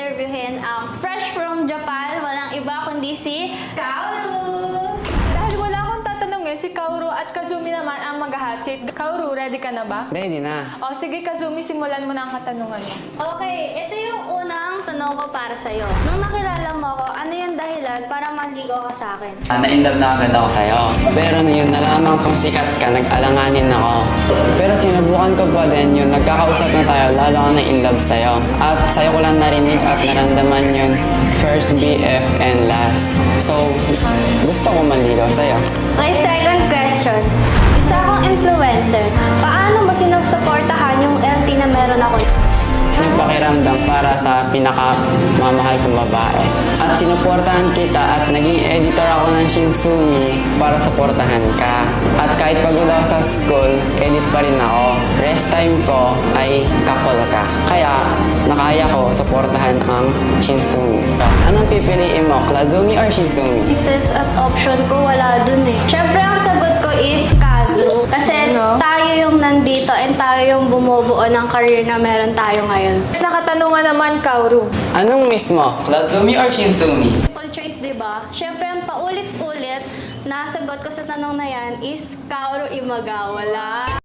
interviewin ang fresh from Japan, walang iba kundi si Kaoru! Dahil wala akong tatanungin, si Kaoru at Kazumi naman ang mag-hot seat. Kaoru, ready ka na ba? Ready na. O sige Kazumi, simulan mo na ang katanungan mo. Okay, ito yung unang tanong ko para sa'yo. Nung nakilala mo ako, ano yung dahilan para maligaw ka sa akin? Na-inlove na agad ako sa'yo. Pero na yun, nalaman kong sikat ka, nag-alanganin ako. Pero sinubukan ko pa din yun, nagkakausap na tayo, lalo ako na-inlove sa'yo. At sa'yo ko lang narinig at naramdaman yun, first BF and last. So, gusto ko maligaw sa'yo. Okay, second question. Isa akong influencer. Paano mo sinusuportahan yung LT na meron ako? Yung pakiramdam para sa pinakamamahal kong babae. At sinuportahan kita at naging editor ako ng Shinsumi para suportahan ka. At kahit pagod ako sa school, edit pa rin ako. Rest time ko ay kakol ka. Kaya nakaya ko suportahan ang Shinsumi. Anong pipiliin mo, Klazumi or Shinsumi? Pieces at option ko wala dun eh. Siyempre ang sagot ko is Kazu. Kasi tayo yung nandito and tayo yung bumubuo ng career na meron tayo ngayon. Next na katanungan naman, Kaoru. Anong mismo, Klazumi or Shinsumi? Multiple choice, di ba? Siyempre ang paulit-ulit na sagot ko sa tanong na yan is Kaoru Imagawa. Wala.